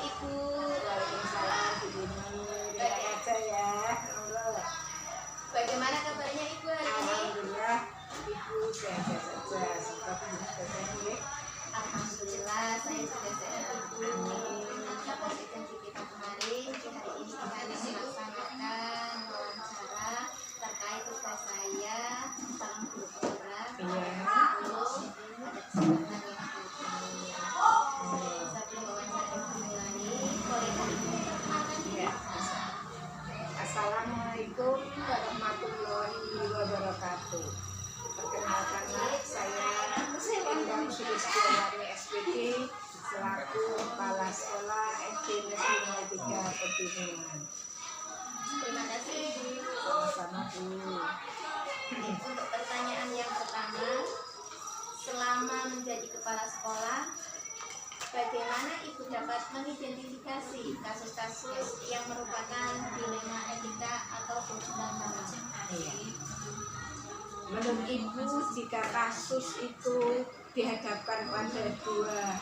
Ibu. Waalaikumsalam, Ibu Nur. Ya aja ya. Allah. Bagaimana kabarnya Ibu hari ini? Alhamdulillah, Ibu sehat saja. Semoga Ibu sehat. Alhamdulillah saya sudah sehat Ibu. Seperti janji kita kemarin, di hari ini kita akan melaksanakan wawancara terkait tugas saya dalam guru program. Terus ada kesempatan yang ini. Sebelum wawancara dimulai, bolehkah Ibu perkenalkan diri? Assalamualaikum warahmatullahi wabarakatuh. Perkenalkanlah saya Endang Sulistiawati SPD selaku Kepala Sekolah SD Negeri 03 Petimbangan. Terima kasih Ibu. Sama-sama Bu. Untuk pertanyaan yang pertama, selama menjadi kepala sekolah, bagaimana Ibu dapat mengidentifikasi kasus-kasus yang merupakan dilema etika atau kunjungan moral? Menurut Ibu, jika kasus itu dihadapkan pada dua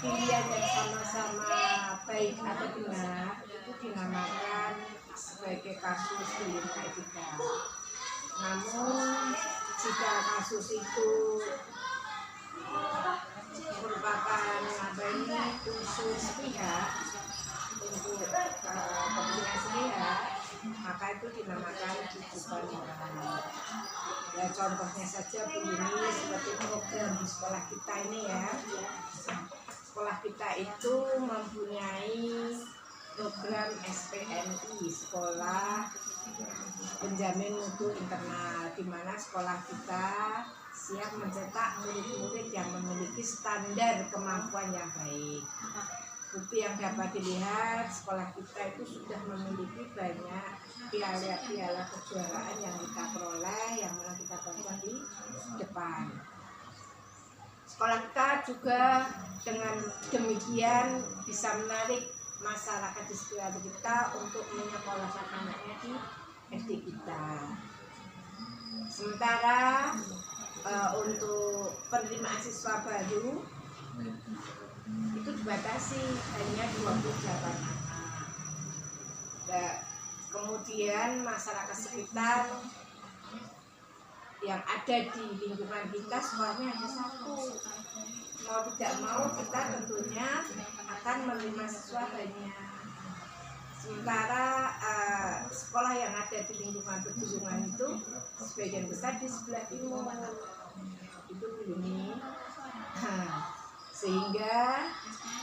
pilihan yang sama-sama baik atau benar, itu dinamakan sebagai kasus dilema etika. Namun, jika kasus itu merupakan khusus pihak untuk kepentingan sepihak, maka itu dinamakan titipan moral. Ya, contohnya saja begini, seperti program di sekolah kita ini ya. Sekolah kita itu mempunyai program SPMI, Sekolah Penjamin Mutu Internal, di mana sekolah kita siap mencetak murid-murid yang memiliki standar kemampuan yang baik. Bukti yang dapat dilihat, sekolah kita itu sudah memiliki banyak piala kejuaraan yang kita peroleh, yang mana kita tonton di depan. Sekolah kita juga dengan demikian bisa menarik masyarakat di sekitar kita untuk menyekolahkan anaknya di SD kita. Sementara untuk penerimaan siswa baru itu dibatasi hanya 28 anak. Nah, kemudian masyarakat sekitar yang ada di lingkungan kita sekolahnya hanya satu. Mau tidak mau kita tentunya akan menerima siswa banyak. Sementara sekolah yang ada di lingkungan pedesaan itu sebagian besar di sebelah timur. Itu begini. Sehingga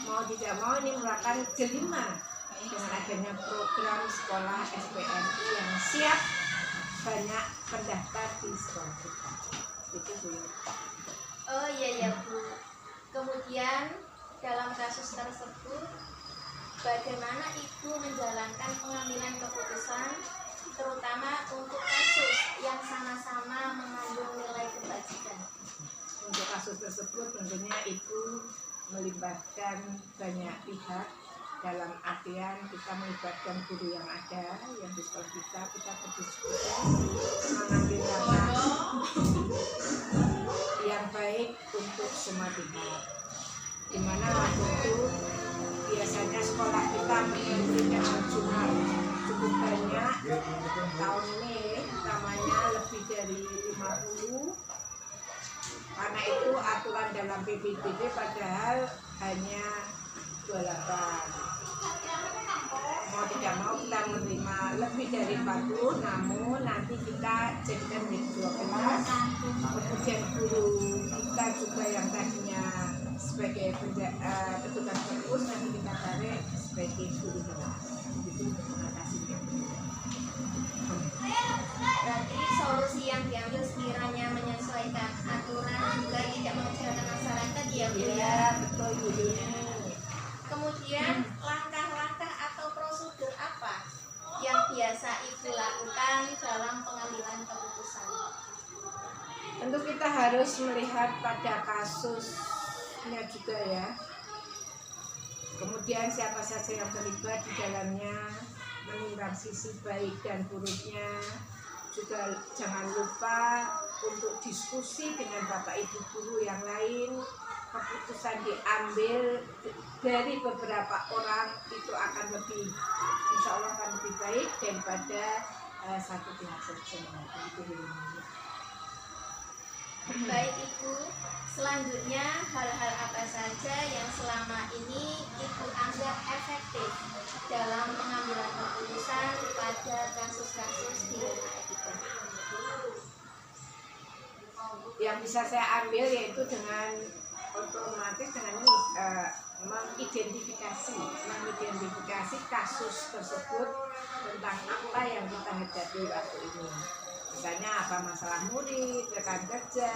mau tidak mau ini merupakan kelima dengan adanya program sekolah SPMI yang siap banyak pendaftar di sekolah kita. Itu Bu. Oh iya Bu. Kemudian dalam kasus tersebut, bagaimana Ibu menjalankan pengambilan keputusan, terutama untuk kasus yang sama-sama mengandung nilai kebajikan? Untuk kasus tersebut tentunya Ibu melibatkan banyak pihak, dalam artian kita melibatkan guru yang ada yang di sekolah kita berdiskusi mengambil langkah yang baik untuk semua pihak, dimana waktu itu biasanya sekolah kita memiliki jumlah cukup banyak. Tahun ini namanya lebih dari 50. Karena itu aturan dalam PPDB padahal hanya 28. Mau tidak mau kita menerima lebih dari 40, namun nanti kita jadikan menjadi 12. Kemudian guru kita juga yang tadinya sebagai petugas perpus nanti kita tarik sebagai guru kelas. Itu mengatasinya. Berarti solusi yang diambil sekiranya menyesuaikan aturan juga tidak mengecewakan masyarakat ya Bu? Iya, betul Bu. Kemudian langkah-langkah atau prosedur apa yang biasa Ibu lakukan dalam pengambilan keputusan? Tentu kita harus melihat pada kasusnya juga ya. Kemudian siapa saja yang terlibat di dalamnya, menimbang sisi baik dan buruknya. Juga jangan lupa untuk diskusi dengan Bapak Ibu guru yang lain. Keputusan diambil dari beberapa orang itu akan lebih, insya Allah akan lebih baik daripada satu pihak saja. Baik Ibu, selanjutnya hal-hal apa saja yang selama ini Ibu anggap efektif dalam pengambilan keputusan pada kasus-kasus di Lema Etika? Yang bisa saya ambil yaitu dengan otomatis dengan mengidentifikasi kasus tersebut tentang apa yang kita hadapi waktu ini. Misalnya apa masalah murid, rekan kerja,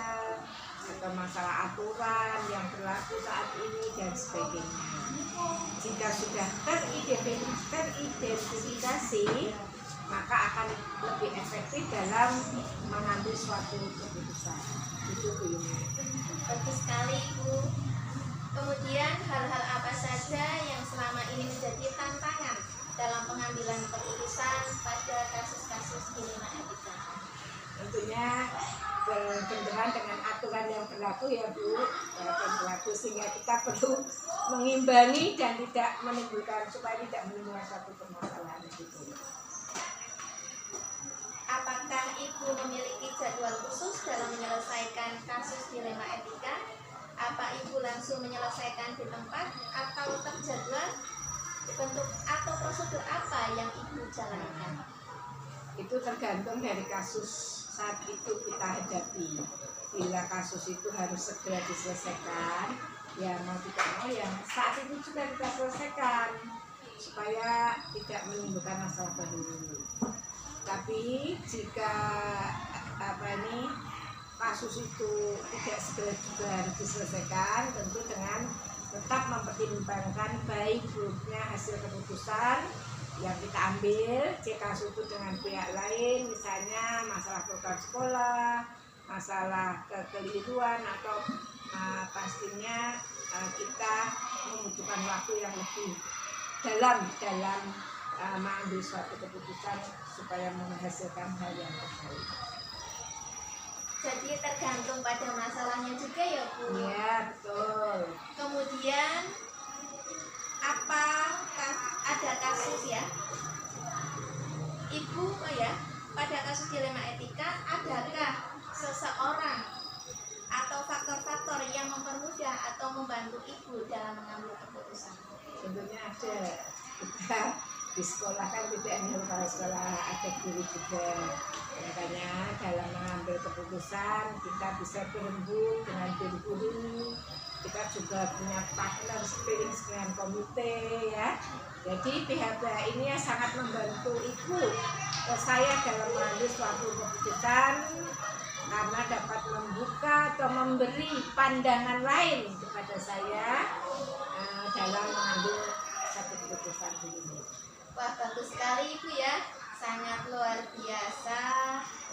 atau masalah aturan yang berlaku saat ini dan sebagainya. Jika sudah teridentifikasi, maka akan lebih efektif dalam mengambil suatu keputusan. Itu ini. Bagus sekali Ibu. Kemudian hal-hal apa saja yang selama ini menjadi tantangan dalam pengambilan keputusan pada kasus-kasus di Lema Etika? Tentunya berbenturan dengan aturan yang berlaku ya Bu, berlaku, sehingga kita perlu mengimbangi dan tidak menimbulkan, supaya tidak menimbulkan suatu permasalahan gitu. Apakah Ibu memiliki jadwal khusus dalam menyelesaikan kasus di Lema Etika? Apa Ibu langsung menyelesaikan di tempat atau terjadwal? Bentuk atau prosedur apa yang Ibu jalankan? Itu tergantung dari kasus saat itu kita hadapi. Bila kasus itu harus segera diselesaikan, ya mau tidak mau yang saat itu juga kita selesaikan supaya tidak menimbulkan masalah baru. Tapi jika kasus itu tidak segera juga harus diselesaikan, tentu dengan tetap mempertimbangkan baik buruknya hasil keputusan yang kita ambil. Jika itu dengan pihak lain, misalnya masalah program sekolah, masalah kekeliruan, atau pastinya kita membutuhkan waktu yang lebih dalam mengambil suatu keputusan supaya menghasilkan hal yang terbaik. Jadi tergantung pada masalahnya juga ya Bu? Iya, betul. Kemudian ada kasus ya Ibu pada kasus dilema etika, adakah seseorang atau faktor-faktor yang mempermudah atau membantu Ibu dalam mengambil keputusan? Tentunya ada. Kita di sekolah kan tidak hanya kepala sekolah, ada guru juga. Makanya dalam mengambil keputusan kita bisa berembuk dengan guru-guru. Kita juga punya partner sparring dengan komite ya. Jadi pihak-pihak ini sangat membantu Ibu saya dalam mengambil suatu keputusan, karena dapat membuka atau memberi pandangan lain kepada saya dalam mengambil satu keputusan ini. Wah, bagus sekali Ibu ya, sangat luar biasa.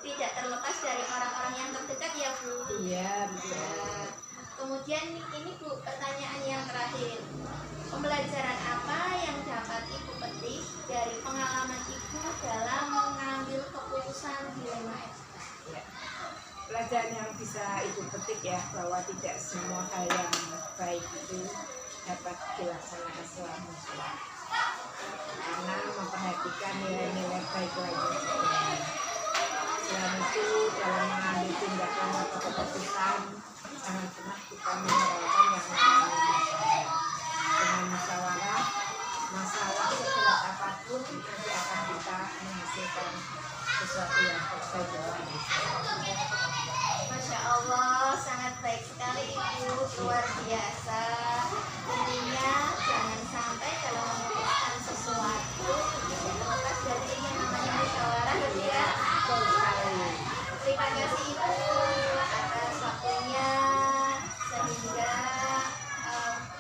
Tidak terlepas dari orang-orang yang terdekat ya Bu. Iya, betul. Kemudian ini Bu, pertanyaan yang terakhir. Pembelajaran apa yang dapat Ibu petik dari pengalaman Ibu dalam mengambil keputusan dilema etika? Ya. Pelajaran yang bisa Ibu petik ya, bahwa tidak semua hal yang baik itu dapat dilaksanakan selama karena memperhatikan nilai-nilai baik lainnya. Selain itu dalam mengambil tindakan atau keputusan, jangan pernah kita meninggalkan yang namanya masalah. Dengan musyawarah, masalah seberat apapun nanti akan kita menghasilkan sesuatu yang terbaik. Masya Allah, sangat baik sekali Ibu, luar biasa. Intinya jangan sampai kalau memutuskan sesuatu terlepas dari yang namanya musyawarah ya. Terima kasih Ibu atas waktunya sehingga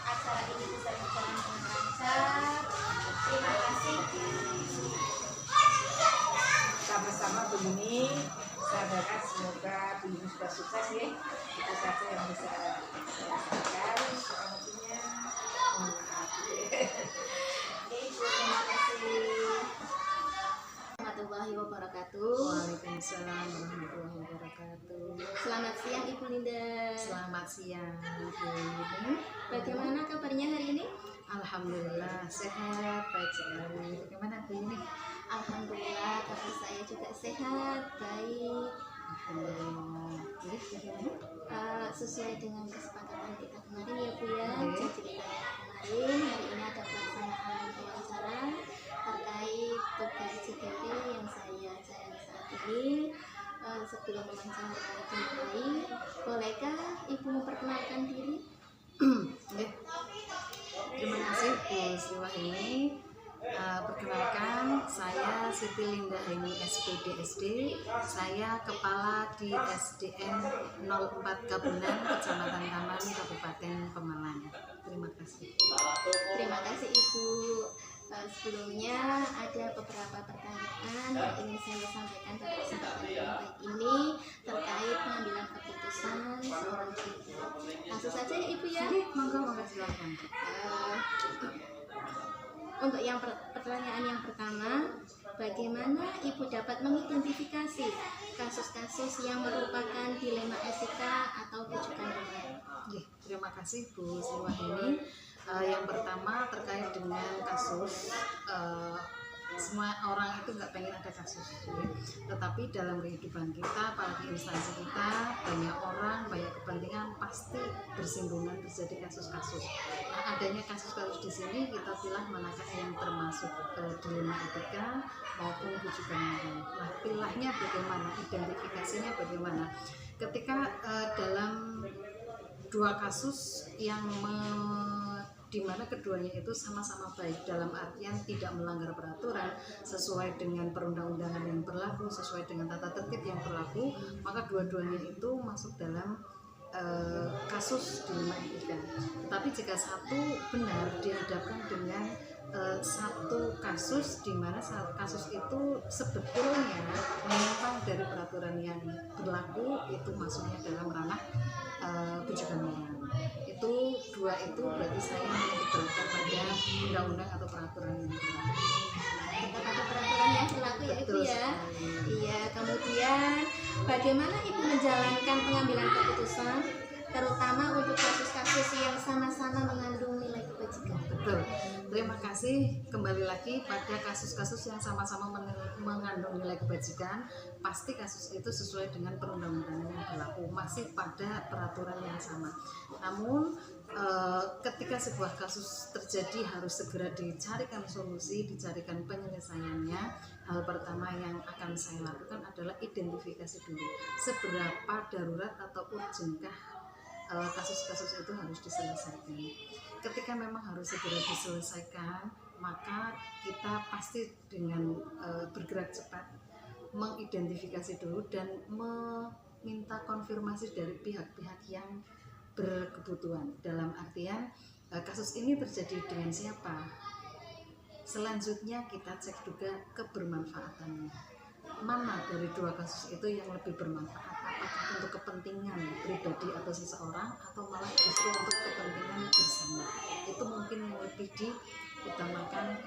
acara ini bisa berjalan dengan lancar. Terima kasih. Sama-sama begini, sahabat, semoga begini sudah sukses ya. Itu saja yang bisa saya sampaikan. Kurang lebihnya mohon maaf. warahmatullahi wabarakatuh. Waalaikumsalam warahmatullahi wabarakatuh. Selamat siang Ibu Linda. Selamat siang Bu. Bagaimana kabarnya hari ini? Alhamdulillah sehat, baik sekali. Bagaimana Bu ini? Alhamdulillah kabar saya juga sehat, baik. Alhamdulillah. Jadi bagaimana? Sesuai dengan kesepakatan kita kemarin ya Bu ya. Oke. Ceritanya kemarin hari ini ada pelaksanaan wawancara terkait tugas CGP yang saya jalani saat ini. Sebelum wawancara dimulai, bolehkah Ibu memperkenalkan diri? Oke. Terima kasih Bu Sriwahyuni. Perkenalkan, saya Siti Linda Haini SPD SD. Saya kepala di SDN 04 Kabunan, Kecamatan Taman, Kabupaten Pemalang. Terima kasih. Terima kasih Ibu. Sebelumnya ada beberapa pertanyaan yang ingin saya sampaikan pada kesempatan yang baik ini terkait pengambilan keputusan seorang guru. Langsung saja ya Ibu ya. Monggo silakan. Untuk yang pertanyaan yang pertama, bagaimana Ibu dapat mengidentifikasi kasus-kasus yang merupakan dilema etika atau rujukan moral? Terima kasih Bu Sriwahyuni. Yang pertama terkait dengan kasus, semua orang itu nggak pengen ada kasus, tetapi dalam kehidupan kita, apalagi instansi kita, banyak orang, banyak kepentingan, pasti bersinggungan terjadi kasus-kasus. Nah, adanya kasus-kasus di sini kita pilih manakah yang termasuk dilema etika maupun rujukan moral. Nah, pilihnya bagaimana, identifikasinya bagaimana? Ketika dalam dua kasus yang di mana keduanya itu sama-sama baik dalam artian tidak melanggar peraturan sesuai dengan perundang-undangan yang berlaku, sesuai dengan tata tertib yang berlaku, maka dua-duanya itu masuk dalam kasus dilema etika. Tetapi jika satu benar dihadapkan dengan satu kasus di mana kasus itu sebetulnya menyimpang dari peraturan yang berlaku, itu masuknya dalam ranah rujukan moral. Itu dua itu berarti saya menitikberatkan pada undang-undang atau peraturan yang berlaku. Kita pada peraturan yang berlaku ya Ibu Betul ya. sekali. Iya, kemudian bagaimana Ibu menjalankan pengambilan keputusan terutama untuk kasus-kasus yang sama-sama mengandung nilai kebajikan? Betul. Terima kasih. Kembali lagi pada kasus-kasus yang sama-sama mengandung nilai kebajikan, pasti kasus itu sesuai dengan perundang-undangan yang berlaku, masih pada peraturan yang sama. Namun ketika sebuah kasus terjadi harus segera dicarikan solusi, dicarikan penyelesaiannya. Hal pertama yang akan saya lakukan adalah identifikasi dulu. Seberapa darurat atau urgenkah kasus-kasus itu harus diselesaikan. Ketika memang harus segera diselesaikan, maka kita pasti dengan bergerak cepat mengidentifikasi dulu dan meminta konfirmasi dari pihak-pihak yang berkebutuhan. Dalam artian kasus ini terjadi dengan siapa? Selanjutnya kita cek juga kebermanfaatannya. Mana dari dua kasus itu yang lebih bermanfaat? Apakah untuk kepentingan pribadi atau seseorang atau malah justru untuk kepentingan bersama? Itu mungkin yang lebih diutamakan,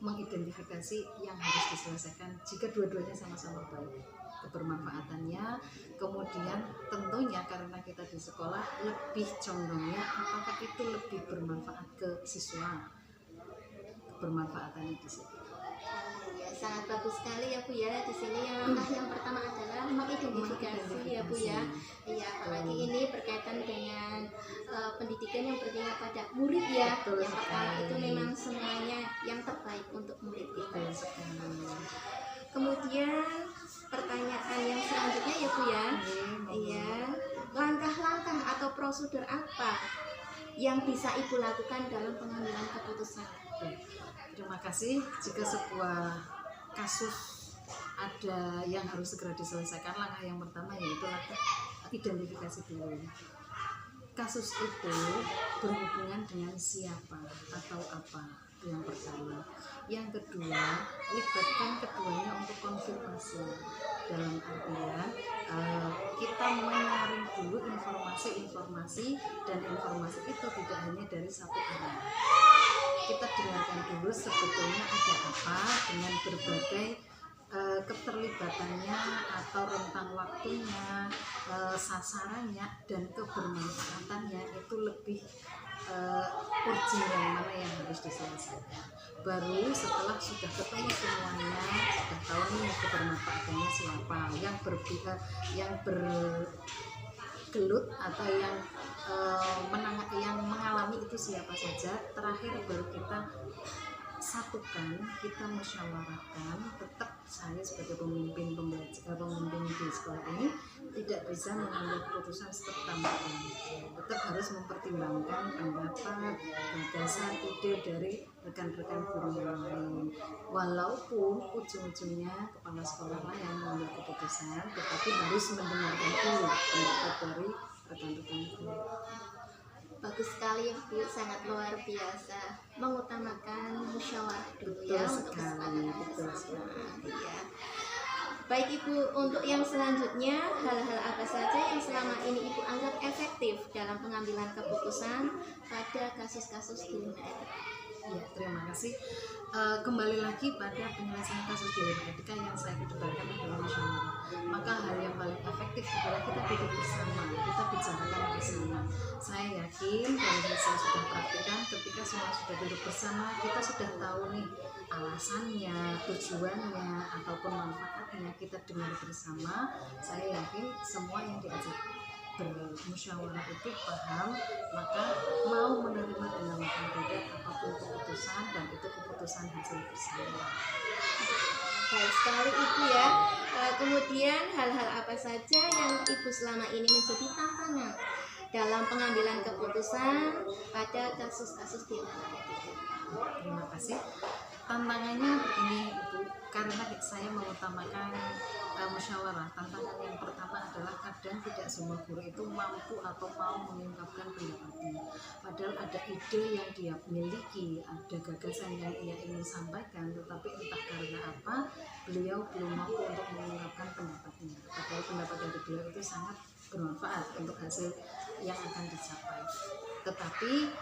mengidentifikasi yang harus diselesaikan jika dua-duanya sama-sama baik kebermanfaatannya. Kemudian tentunya karena kita di sekolah lebih condongnya apakah itu lebih bermanfaat ke siswa, kebermanfaatannya di situ. Ya, sangat bagus sekali ya Bu ya. Di sini yang langkah yang pertama adalah mengidentifikasi ya Bu ya. Iya, apalagi ini berkaitan dengan pendidikan yang berpihak pada murid ya. Betul Yang pertama sekali. itu memang semuanya yang terbaik untuk murid kita. Betul sekali. Kemudian pertanyaan yang selanjutnya ya Bu ya. Iya, langkah-langkah atau prosedur apa yang bisa Ibu lakukan dalam pengambilan keputusan? Terima kasih. Jika sebuah kasus ada yang harus segera diselesaikan, langkah yang pertama yaitu langkah identifikasi dulu. Kasus itu berhubungan dengan siapa atau apa, yang pertama. Yang kedua, libatkan keduanya untuk konfirmasi. Dalam artian kita menyaring dulu informasi-informasi, dan informasi itu tidak hanya dari satu arah. Kita dengarkan dulu sebetulnya ada apa dengan berbagai keterlibatannya atau rentang waktunya, sasarannya dan kebermanfaatannya itu lebih urgent yang mana yang harus diselesaikan. Baru setelah sudah ketemu semuanya, sudah tahu nih kebermanfaatannya siapa, yang bergelut atau yang mengalami itu siapa saja, terakhir baru kita satukan, kita musyawarahkan. Tetap saya sebagai pemimpin di sekolah ini tidak bisa mengambil keputusan serta-merta, tetap harus mempertimbangkan pendapat, gagasan, ide dari rekan-rekan guru yang lain. Walaupun ujung-ujungnya kepala sekolah lah yang mengambil keputusan, tetapi harus mendengarkan dulu pendapat dari rekan-rekan guru. Bagus sekali Bu, sangat luar biasa, mengutamakan musyawarah dulu ya untuk kesepakatan bersama. Iya. Baik Ibu, untuk yang selanjutnya, hal-hal apa saja yang selama ini Ibu anggap efektif dalam pengambilan keputusan pada kasus-kasus dilema etika? Ya, terima kasih. Kembali lagi pada penyelesaian kasus dilema etika yang saya kedepankan adalah musyawarah. Maka hal yang paling efektif adalah kita duduk bersama, kita bicarakan bersama. Saya yakin dan saya sudah praktikkan, ketika semua sudah duduk bersama, kita sudah tahu nih alasannya, tujuannya, ataupun manfaatnya, kita dengar bersama. Saya yakin semua yang diajak bermusyawarah itu paham, maka mau menerima dengan lapang dada apapun keputusan, dan itu keputusan hasil bersama. Baik sekali Ibu ya. Kemudian hal-hal apa saja yang Ibu selama ini menjadi tantangan dalam pengambilan keputusan pada kasus-kasus dilema etika? Terima kasih. Tantangannya begini Ibu, karena saya mengutamakan musyawarah. Tantangan yang pertama adalah kadang tidak semua guru itu mampu atau mau mengungkapkan pendapatnya. Padahal ada ide yang dia miliki, ada gagasan yang ia ingin sampaikan, tetapi entah karena apa beliau belum mampu untuk mengungkapkan pendapatnya. Padahal pendapat dari beliau itu sangat bermanfaat untuk hasil yang akan dicapai. Tetapi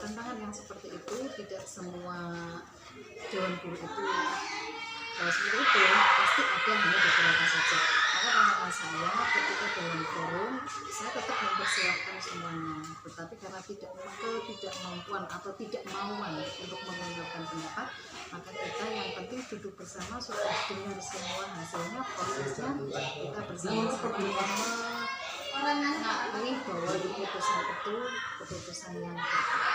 tantangan yang seperti itu tidak semua dewan guru itu seperti itu, pasti ada hanya beberapa saja. Maka tantangan saya ketika dalam forum, saya tetap mempersilahkan semuanya, tetapi karena ketidakmampuan atau tidak mauan untuk mengungkapkan pendapat, maka kita yang penting duduk bersama, sudah dengar semua hasilnya, prosesnya, kita bersama-sama mengakui bahwa keputusan itu keputusan yang tepat.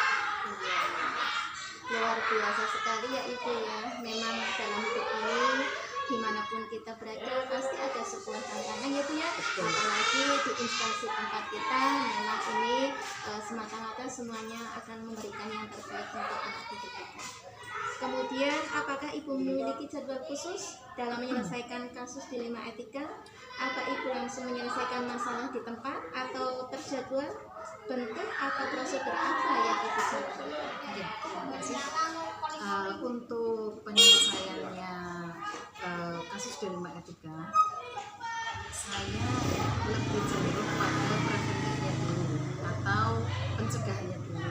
Luar biasa sekali ya Ibu ya. Memang dalam hidup ini dimanapun kita berada pasti ada sebuah tantangan ya Bu ya. Apalagi di instansi tempat kita, memang ini semata-mata semuanya akan memberikan yang terbaik untuk anak didik kita. Kemudian apakah Ibu memiliki jadwal khusus dalam menyelesaikan kasus dilema etika? Apa Ibu langsung menyelesaikan masalah di tempat atau terjadwal? Bentuk atau prosedur apa yang Ibu jalankan? Ya, terima kasih. Untuk penyelesaiannya kasus dilema etika, saya lebih cenderung pada preventifnya dulu atau pencegahannya dulu.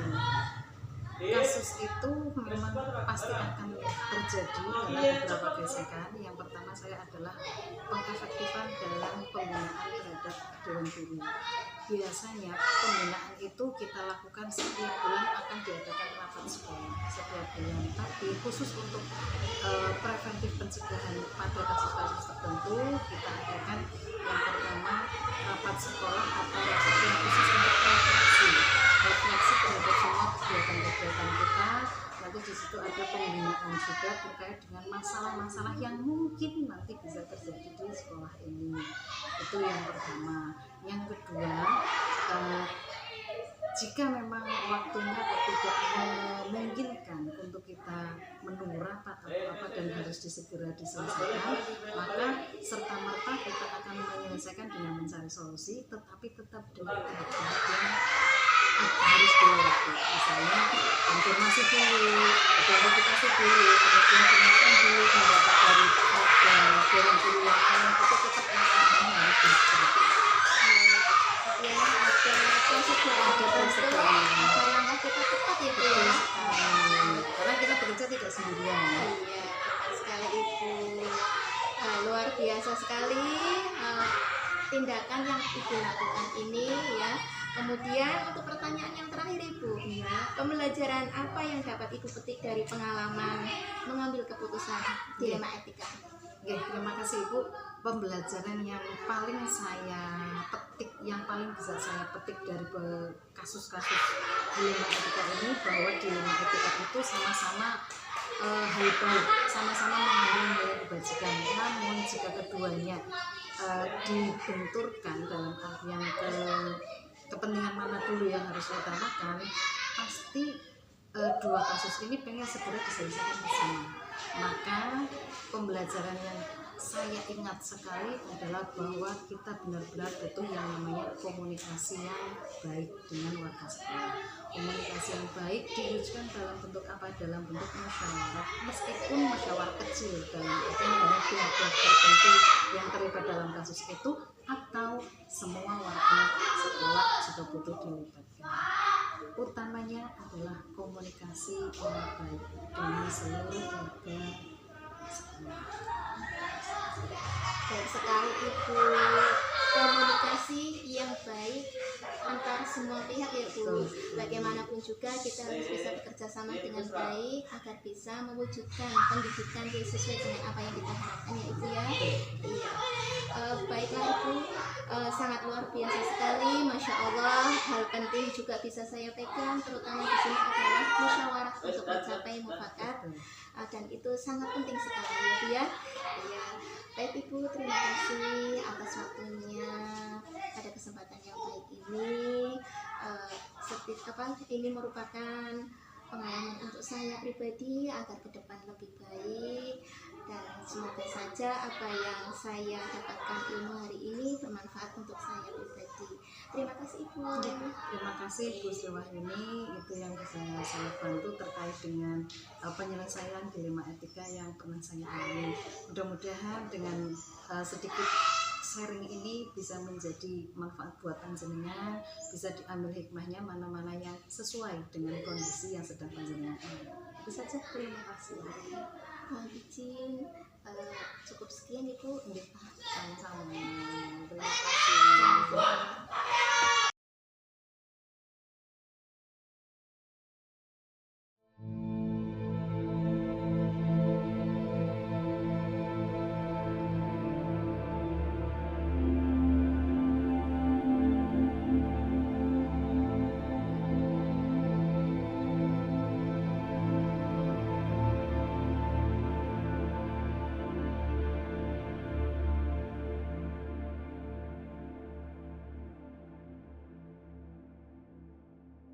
Kasus itu memang pasti akan terjadi dalam beberapa gesekan. Yang pertama saya adalah pengefektifan dalam pembinaan terhadap dewan guru. Biasanya pembinaan itu kita lakukan setiap bulan, akan diadakan rapat sekolah setiap bulan. Tapi khusus untuk preventif pencegahan pada kasus-kasus tertentu, kita adakan yang pertama rapat sekolah atau rapat yang khusus untuk refleksi terhadap semua kegiatan-kegiatan kita. Nanti di situ ada pembinaan juga terkait dengan masalah-masalah yang mungkin nanti bisa terjadi di sekolah ini. Itu yang pertama. Yang kedua, jika memang waktunya tidak memungkinkan untuk kita menunggu rapat atau apa dan harus segera diselesaikan, maka serta-merta kita akan menyelesaikan dengan mencari solusi, tetapi tetap dengan tahap-tahap yang harus dilewati. Misalnya konfirmasi dulu, identifikasi dulu, kemudian dengarkan dulu pendapat dari dewan guru yang lain, itu tetap yang harus disegerakan. Ya, ada prosedur ada langkah kita tepat ya Bu ya. Karena kita bekerja tidak sendirian. Iya, tepat sekali Ibu. luar biasa sekali tindakan yang Ibu lakukan ini ya. Kemudian untuk pertanyaan yang terakhir Ibu, pembelajaran apa yang dapat Ibu petik dari pengalaman mengambil keputusan dilema etika? Oke, terima kasih Ibu. Pembelajaran yang paling saya petik, yang paling bisa saya petik dari kasus-kasus dilema etika ini, bahwa dilema etika itu sama-sama hal baik, sama-sama mengandung nilai kebajikan. Namun jika keduanya dibenturkan dalam artian kepentingan mana dulu yang harus diutamakan, pasti dua kasus ini pengen segera diselesaikan bersama. Maka pembelajaran yang saya ingat sekali adalah bahwa kita benar-benar butuh yang namanya komunikasi yang baik dengan warga sekitar. Komunikasi yang baik diwujudkan dalam bentuk apa? Dalam bentuk musyawarah, meskipun musyawarah kecil dalam artian pihak-pihak tertentu yang terlibat dalam kasus itu, atau semua warga sekolah juga butuh dilibatkan. Utamanya adalah komunikasi yang baik dengan seluruh warga sekolah. Baik sekali Ibu, komunikasi yang baik antar semua pihak ya Bu. Bagaimanapun juga kita harus bisa bekerja sama dengan baik agar bisa mewujudkan pendidikan yang sesuai dengan apa yang kita harapkan ya Ibu ya. Iya. Baiklah Ibu, sangat luar biasa sekali, Masya Allah. Hal penting juga bisa saya pegang, terutama di sini adalah musyawarah untuk mencapai mufakat, dan itu sangat penting sekali ya Bu ya. Iya. Baik Ibu, terima kasih atas waktunya pada kesempatan yang baik ini. Ini merupakan pengalaman untuk saya pribadi agar ke depan lebih baik, dan semoga saja apa yang saya dapatkan ilmu hari ini bermanfaat untuk saya pribadi. Terima kasih Ibu. Terima kasih Bu Sri Wahyuni. Itu yang bisa saya bantu terkait dengan penyelesaian dilema etika yang pernah saya alami. Mudah-mudahan dengan sedikit sharing ini bisa menjadi manfaat buat panjenengan, bisa diambil hikmahnya mana-mana yang sesuai dengan kondisi yang sedang panjenengan alami. Itu saja, terima kasih. Mohon izin, cukup sekian Ibu. Sama-sama. Terima kasih.